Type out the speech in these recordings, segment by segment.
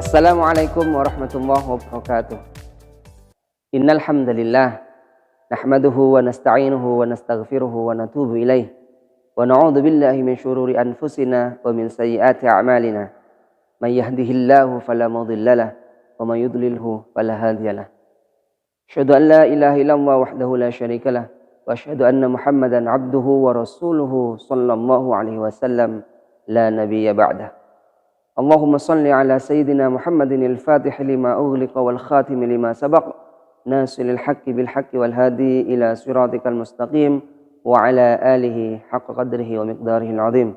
Assalamualaikum warahmatullahi wabarakatuh. Innal hamdalillah nahmaduhu wa nasta'inuhu wa nastaghfiruhu wa natubu ilaih wa na'udzu billahi min syururi anfusina wa min sayyiati a'malina. May yahdihillahu fala mudhillalah wa may yudlilhu fala hadiyalah. Asyhadu an la ilaha illallah wahdahu la syarikalah wa asyhadu anna Muhammadan 'abduhu wa rasuluhu sallallahu alaihi wasallam la nabiyya ba'dah. Allahumma salli ala sayyidina Muhammadin al-fatih lima ughliqa wal khatim lima sabaq nasilil haqqi bil haqqi wal hadi ila siratikal mustaqim wa ala alihi haqqa qadrihi wa miqdarihi al-azim.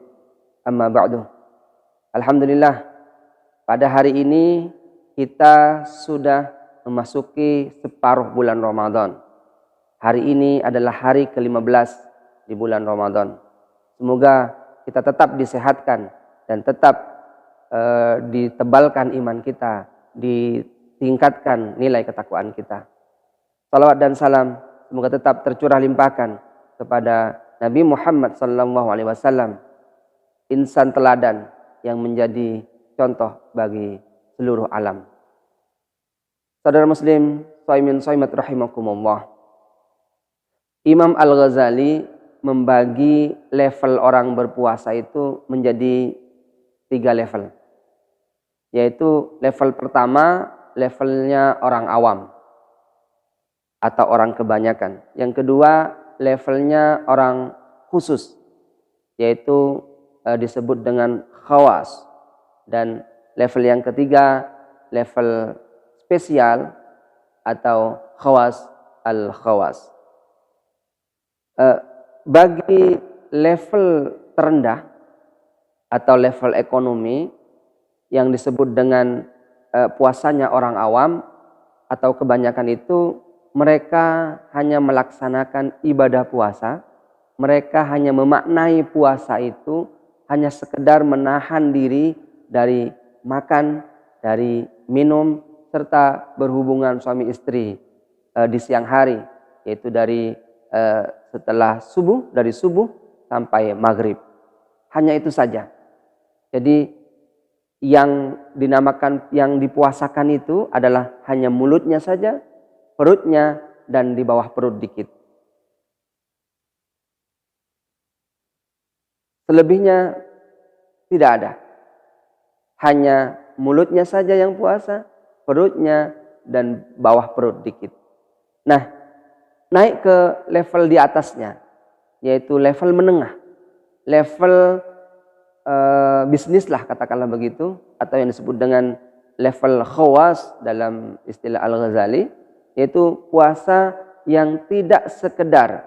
Amma ba'du. Alhamdulillah, pada hari ini kita sudah memasuki separuh bulan Ramadan. Hari ini adalah hari ke-15 di bulan Ramadan. Semoga kita tetap disehatkan dan tetap ditebalkan iman kita, ditingkatkan nilai ketakwaan kita. Salawat dan salam semoga tetap tercurah limpahkan kepada Nabi Muhammad SAW, insan teladan yang menjadi contoh bagi seluruh alam. Saudara muslim, shaimin shaimat rahimakumullah. Imam Al-Ghazali membagi level orang berpuasa itu menjadi 3 level. Yaitu level pertama, levelnya orang awam atau orang kebanyakan. Yang kedua, levelnya orang khusus, yaitu disebut dengan khawas. Dan level yang ketiga, level spesial atau khawas al-khawas. Bagi level terendah atau level ekonomi yang disebut dengan puasanya orang awam atau kebanyakan itu, mereka hanya melaksanakan ibadah puasa, mereka hanya memaknai puasa itu hanya sekedar menahan diri dari makan, dari minum, serta berhubungan suami istri di siang hari, yaitu dari setelah subuh, dari subuh sampai maghrib. Hanya itu saja. Jadi yang dinamakan, yang dipuasakan itu adalah hanya mulutnya saja, perutnya, dan di bawah perut dikit. Selebihnya tidak ada. Hanya mulutnya saja yang puasa, perutnya, dan bawah perut dikit. Nah, naik ke level di atasnya, yaitu level menengah. Level bisnis lah, katakanlah begitu, atau yang disebut dengan level khawas dalam istilah Al-Ghazali, yaitu puasa yang tidak sekedar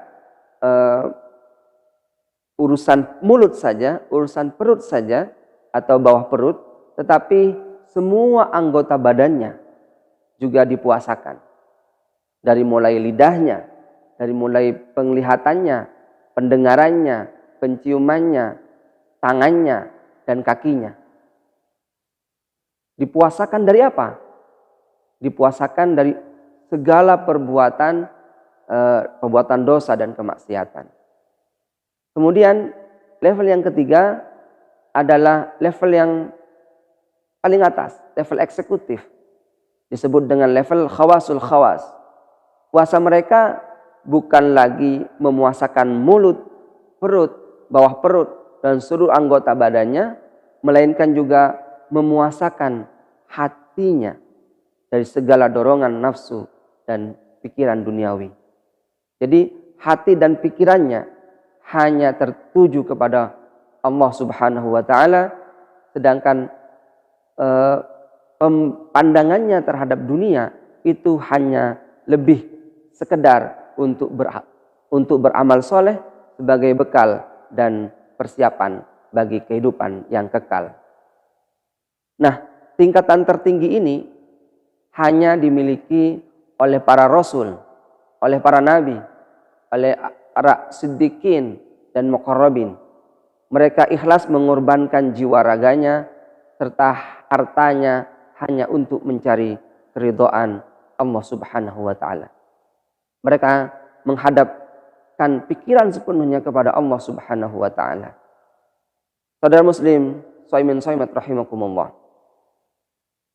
urusan mulut saja, urusan perut saja atau bawah perut, tetapi semua anggota badannya juga dipuasakan. Dari mulai lidahnya, dari mulai penglihatannya, pendengarannya, penciumannya, tangannya, dan kakinya. Dipuasakan dari apa? Dipuasakan dari segala perbuatan dosa dan kemaksiatan. Kemudian level yang ketiga adalah level yang paling atas, level eksekutif. Disebut dengan level khawasul khawas. Puasa mereka bukan lagi memuasakan mulut, perut, bawah perut, dan seluruh anggota badannya, melainkan juga memuasakan hatinya dari segala dorongan nafsu dan pikiran duniawi. Jadi hati dan pikirannya hanya tertuju kepada Allah Subhanahu wa Ta'ala, sedangkan pandangannya terhadap dunia itu hanya lebih sekedar untuk beramal soleh sebagai bekal dan persiapan bagi kehidupan yang kekal. Nah, tingkatan tertinggi ini hanya dimiliki oleh para rasul, oleh para nabi, oleh para siddiqin dan muqarrabin. Mereka ikhlas mengorbankan jiwa raganya serta hartanya hanya untuk mencari keridhaan Allah Subhanahu wa Ta'ala. Mereka menghadapkan pikiran sepenuhnya kepada Allah Subhanahu wa Ta'ala. Saudara muslim, shaimin shaimat rahimakumullah.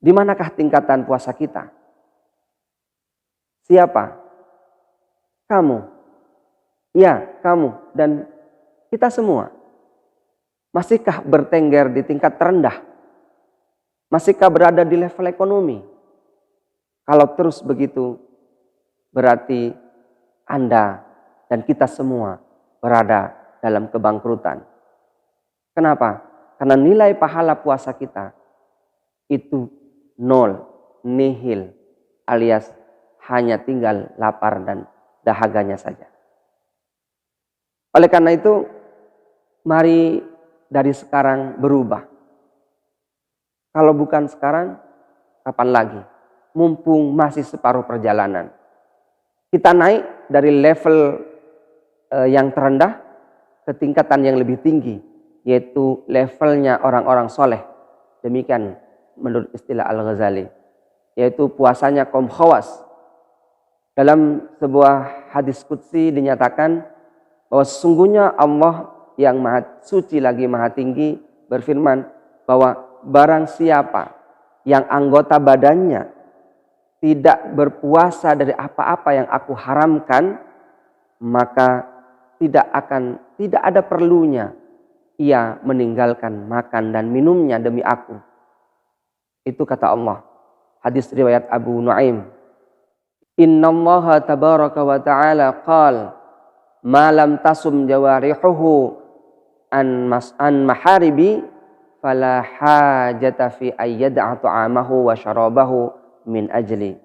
Di manakah tingkatan puasa kita? Siapa? Kamu. Ya, kamu dan kita semua. Masihkah bertengger di tingkat terendah? Masihkah berada di level ekonomi? Kalau terus begitu, berarti Anda dan kita semua berada dalam kebangkrutan. Kenapa? Karena nilai pahala puasa kita itu nol, nihil, alias hanya tinggal lapar dan dahaganya saja. Oleh karena itu, mari dari sekarang berubah. Kalau bukan sekarang, kapan lagi? Mumpung masih separuh perjalanan. Kita naik dari level yang terendah ke tingkatan yang lebih tinggi, yaitu levelnya orang-orang soleh. Demikian menurut istilah Al-Ghazali, yaitu puasanya kaum khawas. Dalam sebuah hadis qudsi dinyatakan bahwa sesungguhnya Allah yang maha suci lagi maha tinggi berfirman bahwa barang siapa yang anggota badannya tidak berpuasa dari apa-apa yang aku haramkan, maka tidak ada perlunya ia meninggalkan makan dan minumnya demi aku. Itu kata Allah. Hadis riwayat Abu Nuaim. Innallaha tabaraka wa ta'ala qala ma lam tasum jawarihuhu an maharibi fala hajata fi ayyad'a ta'amahu wa syarabahu min ajli.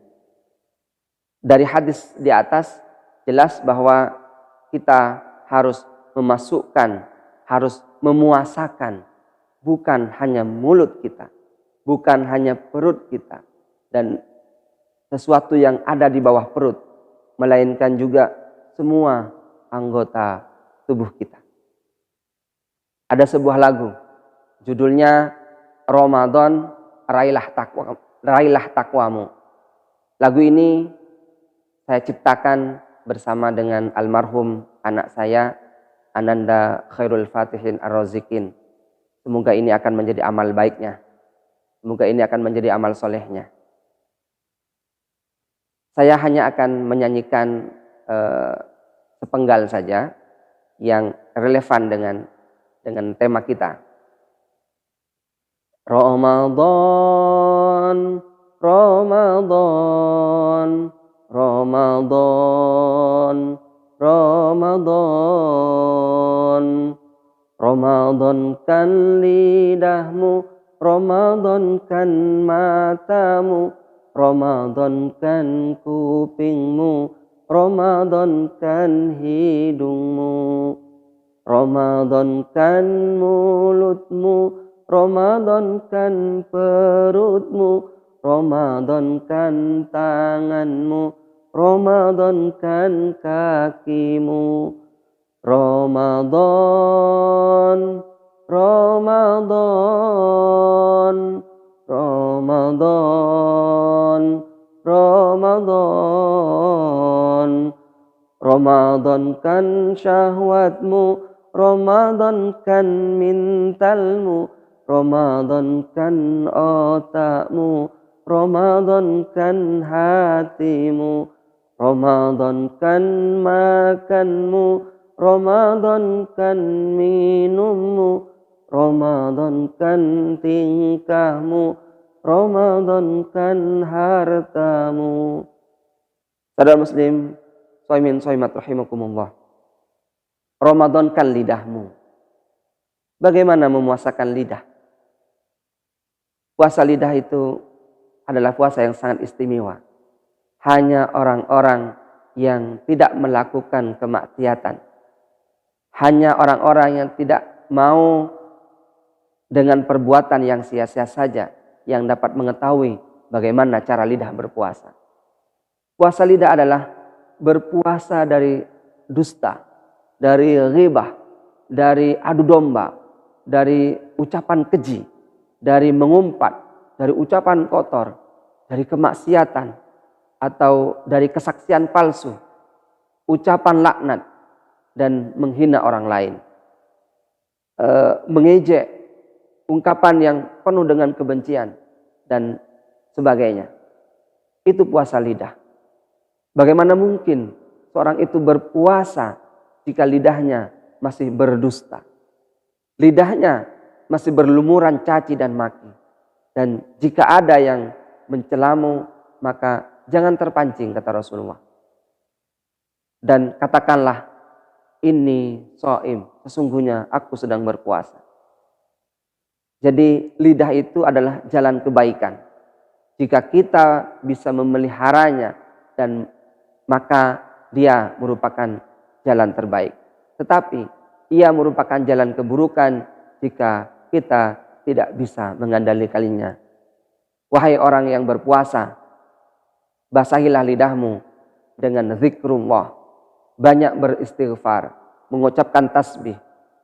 Dari hadis di atas jelas bahwa kita harus memasukkan, harus memuasakan bukan hanya mulut kita, bukan hanya perut kita dan sesuatu yang ada di bawah perut, melainkan juga semua anggota tubuh kita. Ada sebuah lagu judulnya Ramadan Raihlah Takwamu. Lagu ini saya ciptakan bersama dengan almarhum anak saya Ananda Khairul Fatihin Ar-Razikin. Semoga ini akan menjadi amal baiknya. Semoga ini akan menjadi amal solehnya. Saya hanya akan menyanyikan sepenggal saja yang relevan dengan tema kita. Ramadan, Ramadan, Ramadan, Ramadan. Ramadankan lidahmu, Ramadankan matamu, Ramadankan kupingmu, Ramadankan hidungmu, Ramadankan mulutmu, Ramadankan perutmu, Ramadankan tanganmu, Ramadankan kakimu. Ramadan, Ramadan, Ramadan, Ramadan. Ramadankan syahwatmu, Ramadankan mentalmu, Ramadankan otakmu, Ramadankan hatimu, Ramadankan makanmu, Ramadankan minummu, Ramadankan tingkahmu, Ramadankan hartamu. Saudara muslim, shaimin shaimat rahimakumullah. Ramadankan lidahmu. Bagaimana memuasakan lidah? Puasa lidah itu adalah puasa yang sangat istimewa. Hanya orang-orang yang tidak melakukan kemaksiatan. Hanya orang-orang yang tidak mau dengan perbuatan yang sia-sia saja yang dapat mengetahui bagaimana cara lidah berpuasa. Puasa lidah adalah berpuasa dari dusta, dari ghibah, dari adu domba, dari ucapan keji, dari mengumpat, dari ucapan kotor, dari kemaksiatan, atau dari kesaksian palsu, ucapan laknat, dan menghina orang lain. Mengejek, ungkapan yang penuh dengan kebencian, dan sebagainya. Itu puasa lidah. Bagaimana mungkin seorang itu berpuasa jika lidahnya masih berdusta? Lidahnya masih berlumuran caci dan maki. Dan jika ada yang mencelamu, maka jangan terpancing, kata Rasulullah. Dan katakanlah, ini shaim, sesungguhnya aku sedang berpuasa. Jadi lidah itu adalah jalan kebaikan. Jika kita bisa memeliharanya, dan maka dia merupakan jalan terbaik. Tetapi ia merupakan jalan keburukan jika kita tidak bisa mengendalikannya. Wahai orang yang berpuasa, basahilah lidahmu dengan zikrullah, banyak beristighfar, mengucapkan tasbih,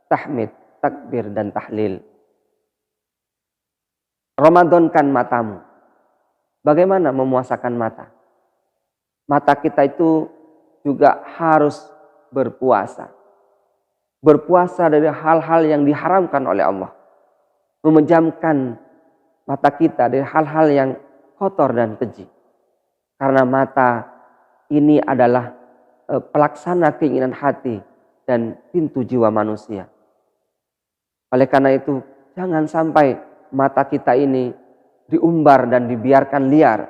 tahmid, takbir, dan tahlil. Ramadankan matamu. Bagaimana memuasakan mata? Mata kita itu juga harus berpuasa. Berpuasa dari hal-hal yang diharamkan oleh Allah. Memejamkan mata kita dari hal-hal yang kotor dan keji. Karena mata ini adalah pelaksana keinginan hati dan pintu jiwa manusia. Oleh karena itu, jangan sampai mata kita ini diumbar dan dibiarkan liar.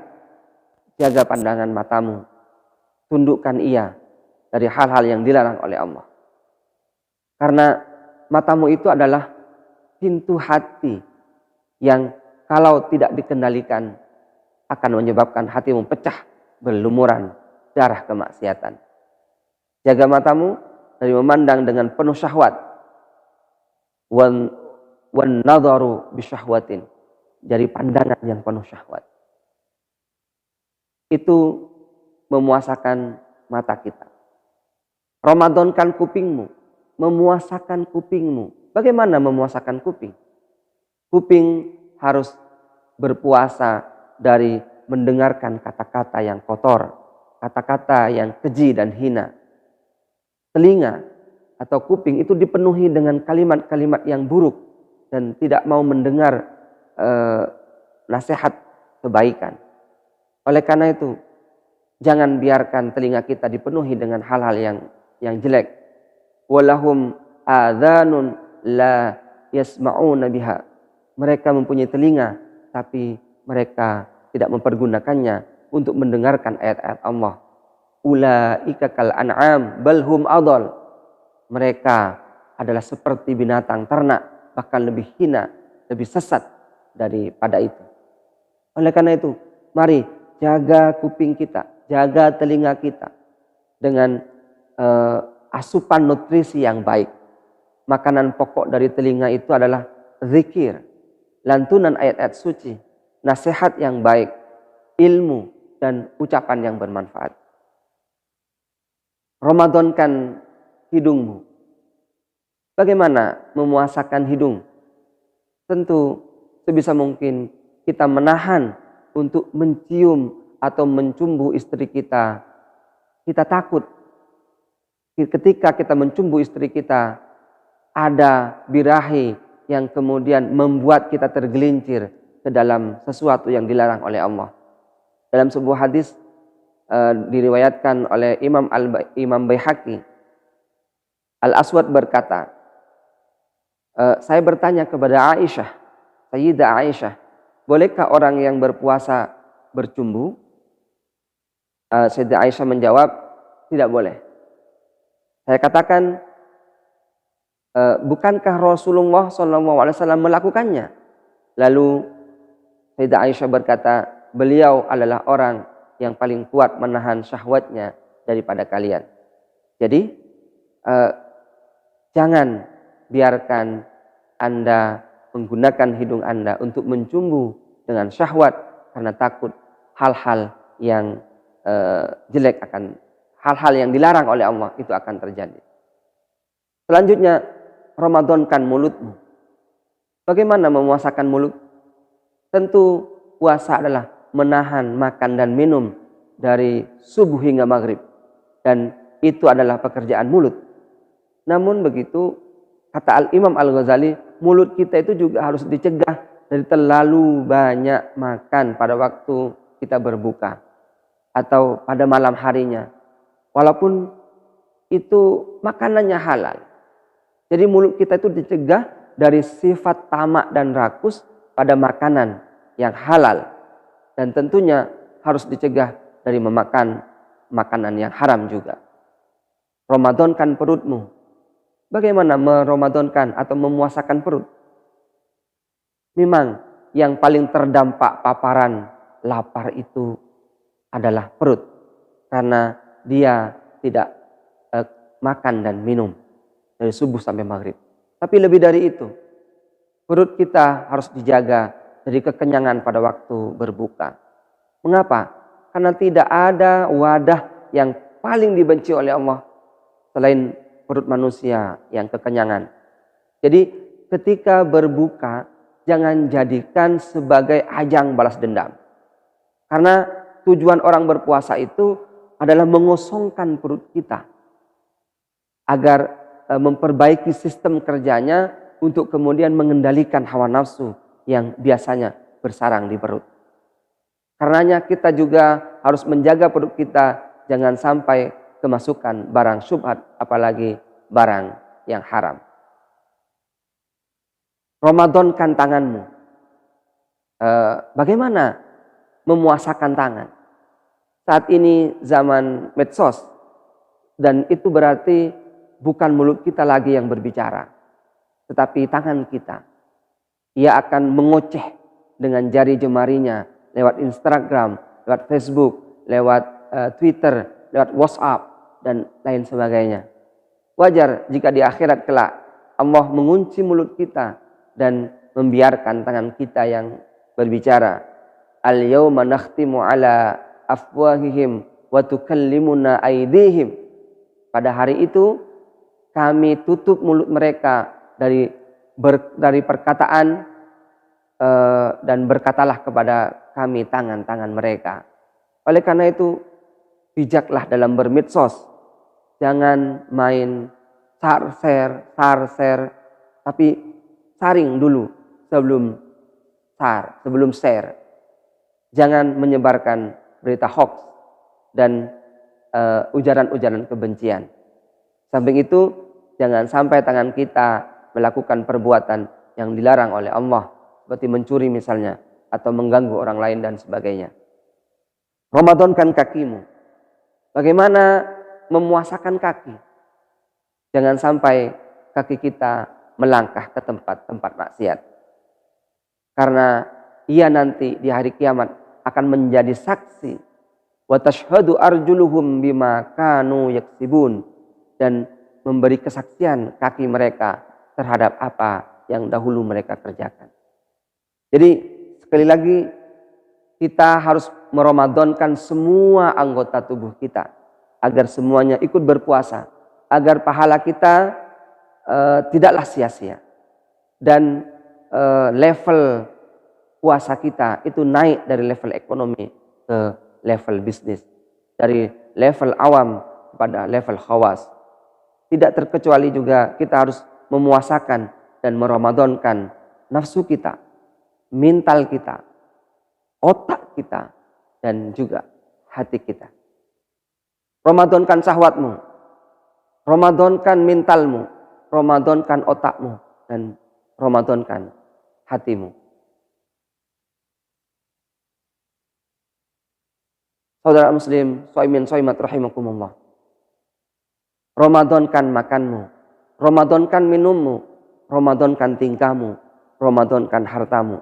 Jaga pandangan matamu. Tundukkan ia dari hal-hal yang dilarang oleh Allah. Karena matamu itu adalah pintu hati yang kalau tidak dikendalikan akan menyebabkan hatimu pecah, berlumuran darah kemaksiatan. Jaga matamu dari memandang dengan penuh syahwat. Wan nadharu bisyahwatin, dari pandangan yang penuh syahwat. Itu memuasakan mata kita. Ramadankan kupingmu, memuasakan kupingmu. Bagaimana memuasakan kuping? Kuping harus berpuasa dari mendengarkan kata-kata yang kotor, kata-kata yang keji dan hina. Telinga atau kuping itu dipenuhi dengan kalimat-kalimat yang buruk dan tidak mau mendengar nasihat kebaikan. Oleh karena itu, jangan biarkan telinga kita dipenuhi dengan hal-hal yang jelek. Walahum adhanun la yasma'una biha. Mereka mempunyai telinga, tapi mereka tidak mempergunakannya untuk mendengarkan ayat-ayat Allah. Ulaika kal an'am bal hum adall. Mereka adalah seperti binatang ternak, bahkan lebih hina, lebih sesat daripada itu. Oleh karena itu, mari jaga kuping kita, jaga telinga kita dengan asupan nutrisi yang baik. Makanan pokok dari telinga itu adalah zikir, lantunan ayat-ayat suci, nasihat yang baik, ilmu, dan ucapan yang bermanfaat. Ramadankan hidungmu. Bagaimana memuasakan hidung? Tentu sebisa mungkin kita menahan untuk mencium atau mencumbu istri kita. Kita takut ketika kita mencumbu istri kita, ada birahi yang kemudian membuat kita tergelincir ke dalam sesuatu yang dilarang oleh Allah. Dalam sebuah hadis diriwayatkan oleh Imam Baihaqi, Al-Aswad berkata, saya bertanya kepada Aisyah, Sayyidah Aisyah, bolehkah orang yang berpuasa bercumbu? Sayyidah Aisyah menjawab, tidak boleh. Saya katakan, bukankah Rasulullah SAW melakukannya? Lalu Sayyidah Aisyah berkata, beliau adalah orang yang paling kuat menahan syahwatnya daripada kalian. Jadi jangan biarkan Anda menggunakan hidung Anda untuk mencumbu dengan syahwat karena takut hal-hal yang jelek akan hal-hal yang dilarang oleh Allah itu akan terjadi. Selanjutnya, Ramadankan mulutmu. Bagaimana memuasakan mulut? Tentu puasa adalah menahan makan dan minum dari subuh hingga maghrib. Dan itu adalah pekerjaan mulut. Namun begitu, kata Al-Imam Al-Ghazali, mulut kita itu juga harus dicegah dari terlalu banyak makan pada waktu kita berbuka atau pada malam harinya. Walaupun itu makanannya halal. Jadi mulut kita itu dicegah dari sifat tamak dan rakus pada makanan yang halal. Dan tentunya harus dicegah dari memakan makanan yang haram juga. Ramadankan perutmu. Bagaimana meramadankan atau memuasakan perut? Memang yang paling terdampak paparan lapar itu adalah perut. Karena dia tidak makan dan minum dari subuh sampai maghrib. Tapi lebih dari itu, perut kita harus dijaga dari kekenyangan pada waktu berbuka. Mengapa? Karena tidak ada wadah yang paling dibenci oleh Allah selain perut manusia yang kekenyangan. Jadi ketika berbuka, jangan jadikan sebagai ajang balas dendam. Karena tujuan orang berpuasa itu adalah mengosongkan perut kita agar memperbaiki sistem kerjanya untuk kemudian mengendalikan hawa nafsu yang biasanya bersarang di perut. Karenanya kita juga harus menjaga perut kita jangan sampai kemasukan barang syubhat, apalagi barang yang haram. Ramadankan tanganmu. Bagaimana memuasakan tangan? Saat ini zaman medsos, dan itu berarti bukan mulut kita lagi yang berbicara, tetapi tangan kita. Ia akan mengoceh dengan jari jemarinya lewat Instagram, lewat Facebook, lewat Twitter, lewat WhatsApp, dan lain sebagainya. Wajar jika di akhirat kelak Allah mengunci mulut kita dan membiarkan tangan kita yang berbicara. Al-yawma nakhtimu ala afwahihim wa tukallimuna aydihim. Pada hari itu kami tutup mulut mereka dari perkataan dan berkatalah kepada kami tangan-tangan mereka. Oleh karena itu bijaklah dalam bermedsos. Jangan main share, tapi saring dulu sebelum share. Jangan menyebarkan berita hoax dan ujaran-ujaran kebencian. Samping itu, jangan sampai tangan kita melakukan perbuatan yang dilarang oleh Allah, seperti mencuri misalnya, atau mengganggu orang lain dan sebagainya. Ramadankan kakimu. Bagaimana memuasakan kaki? Jangan sampai kaki kita melangkah ke tempat-tempat maksiat. Karena ia nanti di hari kiamat akan menjadi saksi. Wa tashhadu arjuluhum bima kanu yaksibun. Dan memberi kesaksian kaki mereka terhadap apa yang dahulu mereka kerjakan. Jadi sekali lagi kita harus meramadankan semua anggota tubuh kita agar semuanya ikut berpuasa, agar pahala kita tidaklah sia-sia dan level puasa kita itu naik dari level ekonomi ke level bisnis, dari level awam kepada level khawas. Tidak terkecuali juga kita harus memuasakan dan meramadankan nafsu kita, mental kita, otak kita, dan juga hati kita. Ramadankan syahwatmu, ramadankan mentalmu, ramadankan otakmu, dan ramadankan hatimu. Saudara muslim, shaimin shaimat rahimakumullah. Ramadankan makanmu, ramadankan minummu, ramadankan tingkahmu, ramadankan hartamu,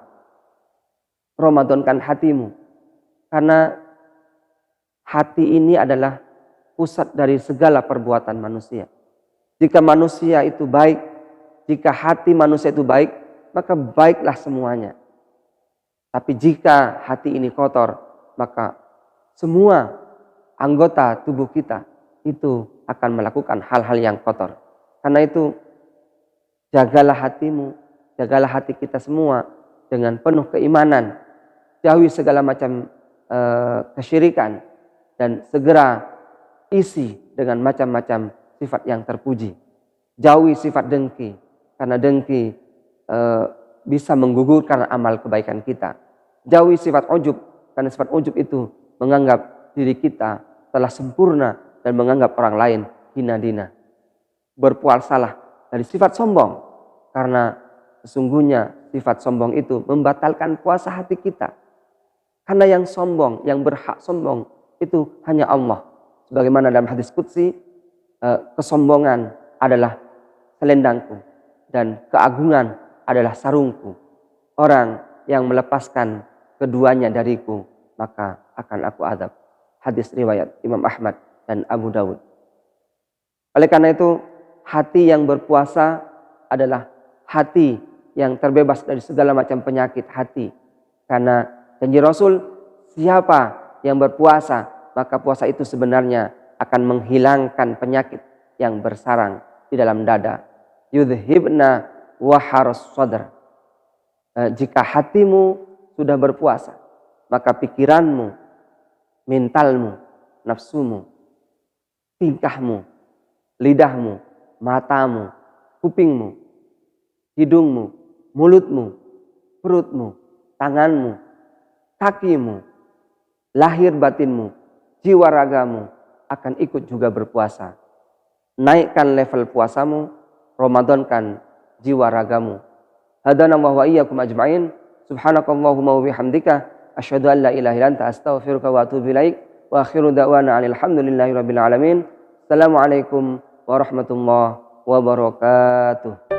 ramadankan hatimu. Karena hati ini adalah pusat dari segala perbuatan manusia. Jika manusia itu baik, jika hati manusia itu baik, maka baiklah semuanya. Tapi jika hati ini kotor, maka semua anggota tubuh kita itu akan melakukan hal-hal yang kotor. Karena itu jagalah hatimu, jagalah hati kita semua dengan penuh keimanan. Jauhi segala macam kesyirikan dan segera isi dengan macam-macam sifat yang terpuji. Jauhi sifat dengki, karena dengki bisa menggugurkan amal kebaikan kita. Jauhi sifat ujub, karena sifat ujub itu menganggap diri kita telah sempurna dan menganggap orang lain hina-dina. Berpuasalah dari sifat sombong, karena sesungguhnya sifat sombong itu membatalkan puasa hati kita. Karena yang sombong, yang berhak sombong itu hanya Allah. Sebagaimana dalam hadis qudsi, kesombongan adalah selendangku dan keagungan adalah sarungku. Orang yang melepaskan keduanya dariku, maka akan aku adab. Hadis riwayat Imam Ahmad dan Abu Dawud. Oleh karena itu, hati yang berpuasa adalah hati yang terbebas dari segala macam penyakit hati. Karena janji Rasul, siapa yang berpuasa, maka puasa itu sebenarnya akan menghilangkan penyakit yang bersarang di dalam dada. Yudhibna waharos sadr. Jika hatimu sudah berpuasa, maka pikiranmu, mentalmu, nafsumu, tingkahmu, lidahmu, matamu, kupingmu, hidungmu, mulutmu, perutmu, tanganmu, kakimu, lahir batinmu, jiwa ragamu akan ikut juga berpuasa. Naikkan level puasamu, Ramadankan jiwa ragamu. Hadana wa iyyakum ajma'in. Subhanakallahumma wa bihamdika asyhadu an la ilaha illa anta astaghfiruka wa atubu ilaik. Wa akhiru da'wana alhamdulillahi rabbil alamin. Assalamualaikum warahmatullahi wabarakatuh.